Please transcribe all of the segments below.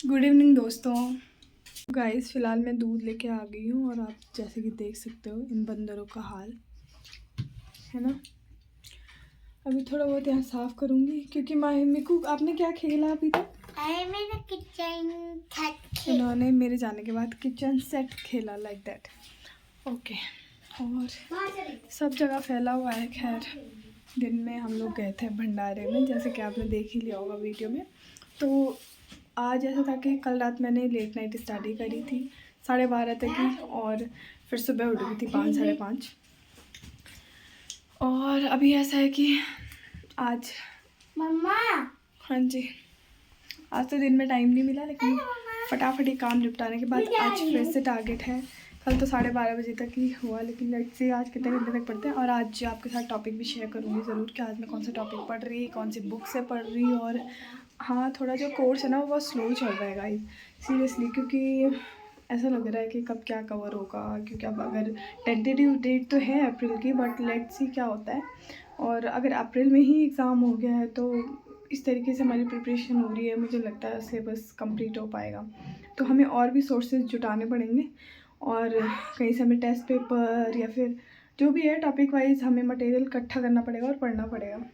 Good evening दोस्तों। Guys फ़िलहाल मैं दूध लेके आ गई हूँ और आप जैसे कि देख सकते हो इन बंदरों का हाल है ना। अभी थोड़ा बहुत यहाँ साफ़ करूँगी क्योंकि मेरे को आपने क्या खेला अभी तक? मैंने किचन सेट इन्होंने मेरे जाने के बाद किचन सेट खेला लाइक दैट। ओके। और सब जगह फैला हुआ है। खैर दिन में हम लोग गए थे भंडारे में, जैसे कि आपने देख ही लिया होगा वीडियो में। तो आज ऐसा था कि कल रात मैंने लेट नाइट स्टडी करी थी 12:30 तक की, और फिर सुबह उठ गई थी 5 साढ़े 5। और अभी ऐसा है कि आज मम्मा हाँ जी, आज तो दिन में टाइम नहीं मिला, लेकिन फटाफट ही काम निपटाने के बाद आज फिर से टारगेट है। कल तो 12:30 बजे तक ही हुआ, लेकिन लेट्स सी आज कितने घंटे तक पढ़ते हैं। और आज आपके साथ टॉपिक भी शेयर करूँगी ज़रूर कि आज मैं कौन सा टॉपिक पढ़ रही, कौन सी बुक से पढ़ रही। और हाँ, थोड़ा जो कोर्स है ना वो बहुत स्लो चल रहा है गाइस, सीरियसली, क्योंकि ऐसा लग रहा है कि कब क्या कवर होगा। क्योंकि अब अगर टेंटेटिव डेट तो है अप्रैल की, बट लेट्स सी क्या होता है। और अगर अप्रैल में ही एग्ज़ाम हो गया है तो इस तरीके से हमारी प्रिपरेशन हो रही है, मुझे लगता है सिलेबस कंप्लीट हो पाएगा। तो हमें और भी सोर्सेज जुटाने पड़ेंगे, और कहीं से हमें टेस्ट पेपर या फिर जो भी है टॉपिक वाइज हमें मटेरियल इकट्ठा करना पड़ेगा और पढ़ना पड़ेगा।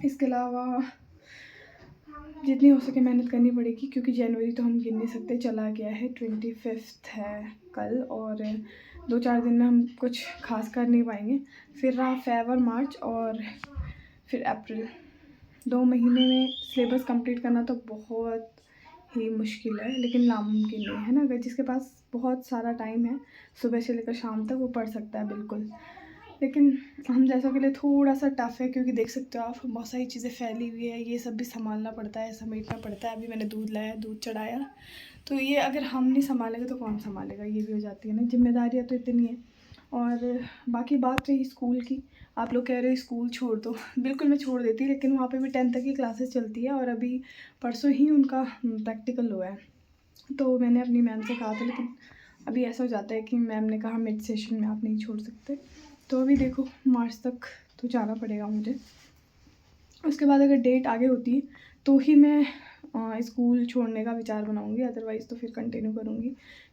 इसके अलावा जितनी हो सके मेहनत करनी पड़ेगी, क्योंकि जनवरी तो हम गिन नहीं सकते, चला गया है। 25 है कल, और 2-4 दिन में हम कुछ खास कर नहीं पाएंगे। फिर रहा फेब और मार्च, और फिर अप्रैल। 2 महीने में सिलेबस कंप्लीट करना तो बहुत ही मुश्किल है, लेकिन नामुमकिन नहीं है ना। अगर जिसके पास बहुत सारा टाइम है सुबह से लेकर शाम तक, वो पढ़ सकता है बिल्कुल। लेकिन हम जैसों के लिए थोड़ा सा टफ़ है, क्योंकि देख सकते हो आप बहुत सारी चीज़ें फैली हुई है, ये सब भी संभालना पड़ता है, समेटना पड़ता है। अभी मैंने दूध लाया, दूध चढ़ाया, तो ये अगर हम नहीं संभालेंगे तो कौन संभालेगा, ये भी हो जाती है ना। जिम्मेदारियाँ तो इतनी है। और बाकी बात रही स्कूल की, आप लोग कह रहे हो स्कूल छोड़ दो, बिल्कुल मैं छोड़ देती, लेकिन वहाँ पे भी 10 तक की क्लासेस चलती है, और अभी परसों ही उनका प्रैक्टिकल हुआ है। तो मैंने अपनी मैम से कहा था, लेकिन अभी ऐसा हो जाता है कि मैम ने कहा मिड सेशन में आप नहीं छोड़ सकते। तो अभी देखो मार्च तक तो जाना पड़ेगा मुझे। उसके बाद अगर डेट आगे होती है तो ही मैं स्कूल छोड़ने का विचार बनाऊंगी, अदरवाइज़ तो फिर कंटिन्यू करूँगी।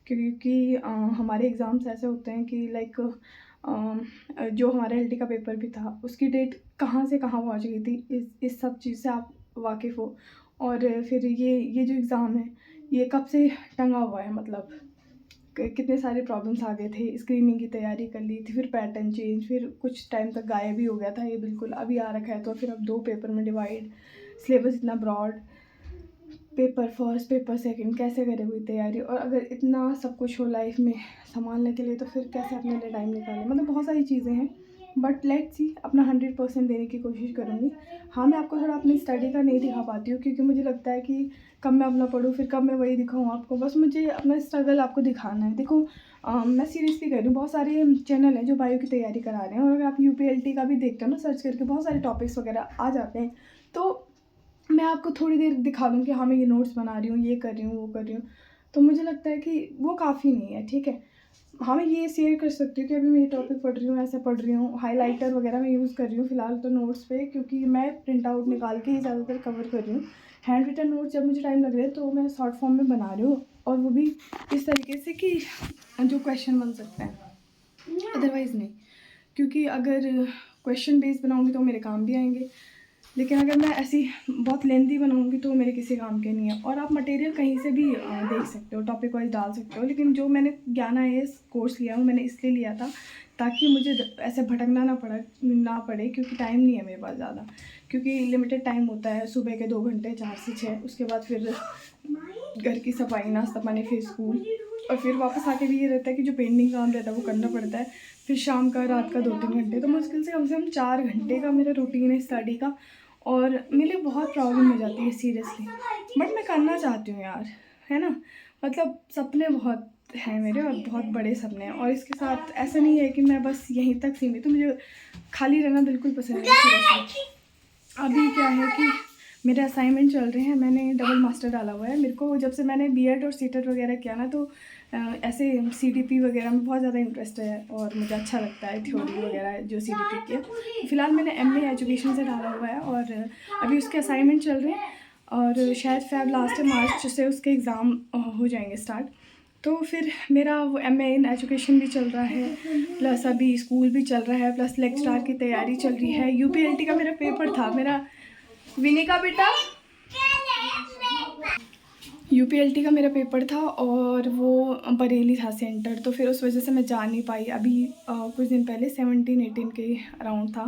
क्योंकि हमारे एग्ज़ाम्स ऐसे होते हैं कि लाइक जो हमारा एलटी का पेपर भी था उसकी डेट कहाँ से कहाँ पहुँच गई थी, इस सब चीज़ से आप वाकिफ़ हो। और फिर ये जो एग्ज़ाम है ये कब से टंगा हुआ है, मतलब कितने सारे प्रॉब्लम्स आ गए थे। स्क्रीनिंग की तैयारी कर ली थी, फिर पैटर्न चेंज, फिर कुछ टाइम तक गायब ही हो गया था ये बिल्कुल, अभी आ रखा है। तो फिर अब 2 पेपर में डिवाइड, सिलेबस इतना broad, paper first paper second, कैसे करे हुई तैयारी। और अगर इतना सब कुछ हो लाइफ में संभालने के लिए, तो फिर कैसे अपने लिए टाइम निकालें। मतलब बहुत सारी चीज़ें हैं, बट लेट्स सी, अपना 100% देने की कोशिश करूँगी। हाँ, मैं आपको थोड़ा अपनी स्टडी का नहीं दिखा पाती हूँ, क्योंकि मुझे लगता है कि कब मैं अपना पढूँ, फिर कब मैं वही दिखाऊँ आपको। बस मुझे अपना स्ट्रगल आपको दिखाना है। देखो मैं सीरियसली कह रही हूँ, बहुत सारे चैनल हैं जो बायो की तैयारी करा रहे हैं, और अगर आप यूपीएलटी का भी देखते हो ना सर्च करके, बहुत सारे टॉपिक्स वगैरह आ जाते हैं। तो मैं आपको थोड़ी देर दिखा दूँ कि हाँ मैं ये नोट्स बना रही हूँ, ये कर रही हूँ, वो कर रही हूँ, तो मुझे लगता है कि वो काफ़ी नहीं है, ठीक है। हाँ, मैं ये शेयर कर सकती हूँ कि अभी मैं ये टॉपिक पढ़ रही हूँ, ऐसे पढ़ रही हूँ, हाइलाइटर वगैरह मैं यूज़ कर रही हूँ फ़िलहाल तो नोट्स पे, क्योंकि मैं प्रिंट आउट निकाल के ही ज़्यादातर कवर कर रही हूँ। हैंड रिटन नोट्स जब मुझे टाइम लग रहा है तो मैं शॉर्ट फॉर्म में बना रही हूँ, और वो भी इस तरीके से कि जो क्वेश्चन बन सकते हैं, अदरवाइज़ नहीं। क्योंकि अगर क्वेश्चन बेस्ड बनाऊँगी तो मेरे काम भी आएंगे, लेकिन अगर मैं ऐसी बहुत लेंथी बनाऊँगी तो मेरे किसी काम के नहीं है। और आप मटेरियल कहीं से भी देख सकते हो, टॉपिक वाइज डाल सकते हो, लेकिन जो मैंने ज्ञान आईएएस कोर्स लिया हूँ, मैंने इसलिए लिया था ताकि मुझे ऐसे भटकना ना पड़े, क्योंकि टाइम नहीं है मेरे पास ज़्यादा। क्योंकि लिमिटेड टाइम होता है, सुबह के 2 घंटे 4 से 6, उसके बाद फिर घर की सफाई, नाश्ता पानी, फिर स्कूल, और फिर वापस आके भी ये रहता है कि जो पेंडिंग काम रहता है वो करना पड़ता है। फिर शाम का, रात का 2-3 घंटे, तो मुश्किल से कम 4 घंटे का मेरा रूटीन है स्टडी का, और मेरे लिए बहुत प्रॉब्लम हो जाती है सीरियसली। बट मैं करना चाहती हूँ यार, है ना। मतलब सपने बहुत हैं मेरे, और बहुत बड़े सपने हैं, और इसके साथ ऐसा नहीं है कि मैं बस यहीं तक सीमित हूँ। मुझे खाली रहना बिल्कुल पसंद नहीं सीरियसली। अभी क्या है कि मेरे असाइनमेंट चल रहे हैं, मैंने डबल मास्टर डाला हुआ है। मेरे को जब से मैंने बीएड और सीटेट वगैरह किया ना, तो ऐसे सीडीपी वगैरह में बहुत ज़्यादा इंटरेस्ट है, और मुझे अच्छा लगता है थ्योरी वगैरह जो सीडीपी की है। फिलहाल मैंने एमए एजुकेशन से डाला हुआ है, और अभी उसके असाइनमेंट चल रहे हैं। और शायद फेब लास्ट मार्च से उसके एग्ज़ाम हो जाएंगे स्टार्ट। तो फिर मेरा वो MA इन एजुकेशन भी चल रहा है, प्लस अभी स्कूल भी चल रहा है, प्लस लेक्चरार की तैयारी चल रही है। UPLT का मेरा पेपर था, मेरा विनी का बेटा UPLT का मेरा पेपर था और वो बरेली था सेंटर, तो फिर उस वजह से मैं जा नहीं पाई। अभी कुछ दिन पहले 17-18 के अराउंड था,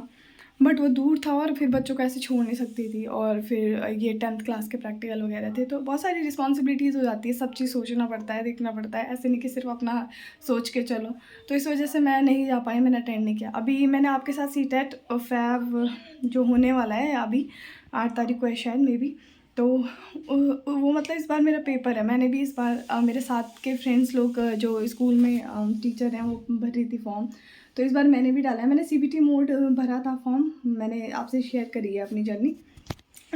बट वो दूर था और फिर बच्चों को ऐसे छोड़ नहीं सकती थी, और फिर ये 10th क्लास के प्रैक्टिकल वगैरह थे, तो बहुत सारी रिस्पॉन्सिबिलिटीज़ हो जाती है, सब चीज़ सोचना पड़ता है, देखना पड़ता है, ऐसे नहीं कि सिर्फ अपना सोच के चलो। तो इस वजह से मैं नहीं जा पाई, मैंने अटेंड नहीं किया। अभी मैंने आपके साथ CTET फैब जो होने वाला है अभी 8 तारीख को है शायद, मे बी, तो वो मतलब इस बार मेरा पेपर है। मैंने भी इस बार मेरे साथ के फ्रेंड्स लोग जो स्कूल में टीचर हैं वो भर रही थी फॉर्म, तो इस बार मैंने भी डाला है। मैंने CBT मोड भरा था फॉर्म, मैंने आपसे शेयर करी है अपनी जर्नी।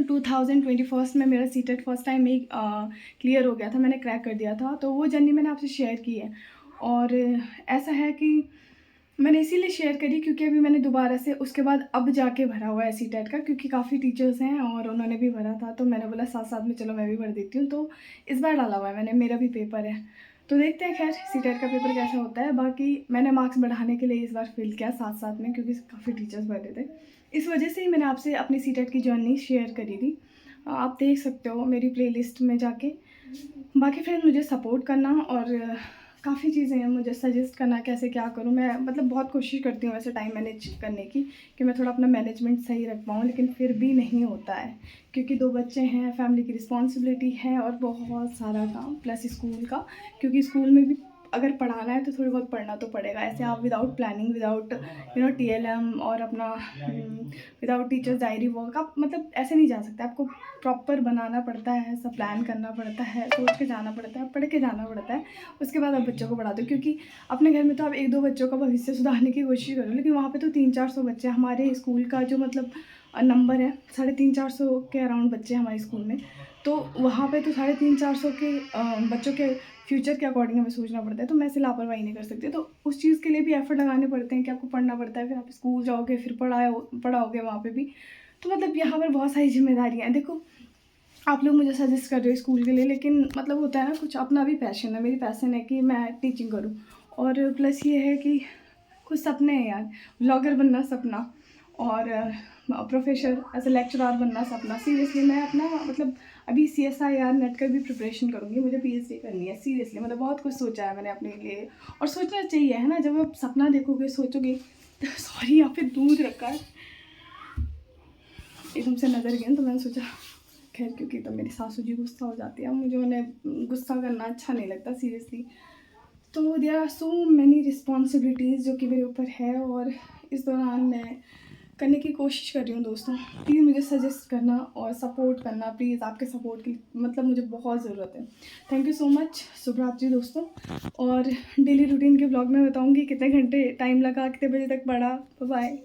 2021 में मेरा CTET फर्स्ट टाइम में क्लियर हो गया था, मैंने क्रैक कर दिया था, तो वो जर्नी मैंने आपसे शेयर की है। और ऐसा है कि मैंने इसीलिए शेयर करी क्योंकि अभी मैंने दोबारा से उसके बाद अब जाके भरा हुआ है CTET का, क्योंकि काफ़ी टीचर्स हैं और उन्होंने भी भरा था, तो मैंने बोला साथ साथ में चलो मैं भी भर देती हूँ। तो इस बार डाला हुआ है मैंने, मेरा भी पेपर है, तो देखते हैं खैर CTET का पेपर कैसा होता है। बाकी मैंने मार्क्स बढ़ाने के लिए इस बार फिल किया साथ साथ में, क्योंकि काफ़ी टीचर्स भर रहे थे, इस वजह से ही मैंने आपसे अपनी CTET की जर्नी शेयर करी थी। आप देख सकते हो मेरी प्लेलिस्ट में जाके। बाकी फ्रेंड मुझे सपोर्ट करना और काफ़ी चीज़ें हैं, मुझे सजेस्ट करना कैसे क्या करूँ। मैं मतलब बहुत कोशिश करती हूँ वैसे टाइम मैनेज करने की, कि मैं थोड़ा अपना मैनेजमेंट सही रख पाऊँ, लेकिन फिर भी नहीं होता है, क्योंकि 2 बच्चे हैं, फैमिली की रिस्पॉन्सिबिलिटी है और बहुत सारा काम, प्लस स्कूल का, क्योंकि स्कूल में भी अगर पढ़ाना है तो थोड़ी बहुत पढ़ना तो पड़ेगा। ऐसे आप विदाउट प्लानिंग, विदाउट TLM और अपना विदाउट टीचर्स डायरी वर्क आप मतलब ऐसे नहीं जा सकते। आपको प्रॉपर बनाना पड़ता है, सब प्लान करना पड़ता है, सोच के जाना पड़ता है, पढ़ के जाना पड़ता है, उसके बाद आप बच्चों को पढ़ा दो। क्योंकि अपने घर में तो आप 1-2 बच्चों का भविष्य सुधारने की कोशिश करो, लेकिन वहाँ पे तो 300-400 बच्चे। हमारे स्कूल का जो मतलब नंबर है 350-400 के अराउंड बच्चे हैं हमारे स्कूल में, तो वहाँ पे तो 350-400 के बच्चों के फ्यूचर के अकॉर्डिंग हमें सोचना पड़ता है, तो मैं ऐसे लापरवाही नहीं कर सकती। तो उस चीज़ के लिए भी एफर्ट लगाने पड़ते हैं कि आपको पढ़ना पड़ता है, फिर आप स्कूल जाओगे, फिर पढ़ाओगे वहाँ पे भी, तो मतलब यहाँ पर बहुत सारी जिम्मेदारियाँ हैं। देखो आप लोग मुझे सजेस्ट कर रहे हो स्कूल के लिए, लेकिन मतलब होता है ना, कुछ अपना भी पैशन है। मेरी पैशन है कि मैं टीचिंग करूँ, और प्लस ये है कि कुछ सपने हैं यार, ब्लॉगर बनना सपना, और प्रोफेसर एज ए लेक्चरर बनना सपना। सीरियसली मैं अपना मतलब अभी CSIR नेट का भी प्रिपरेशन करूँगी, मुझे PhD करनी है। सीरियसली मतलब बहुत कुछ सोचा है मैंने अपने लिए, और सोचना चाहिए, है ना। जब आप सपना देखोगे, सोचोगे, तो सॉरी यहाँ पे दूध रखा है, एकदम से नज़र गया तो मैंने सोचा खैर, क्योंकि तो मेरी सासू जी गुस्सा हो जाती है, मुझे उन्हें गुस्सा करना अच्छा नहीं लगता सीरियसली। तो there are so many responsibilities जो कि मेरे ऊपर है, और इस दौरान मैं करने की कोशिश कर रही हूँ। दोस्तों प्लीज़ मुझे सजेस्ट करना और सपोर्ट करना, प्लीज़ आपके सपोर्ट की मतलब मुझे बहुत ज़रूरत है। Thank you so much. शुभ रात्रि दोस्तों, और डेली रूटीन के ब्लॉग में बताऊँगी कितने घंटे टाइम लगा, कितने बजे तक पढ़ा। बाय।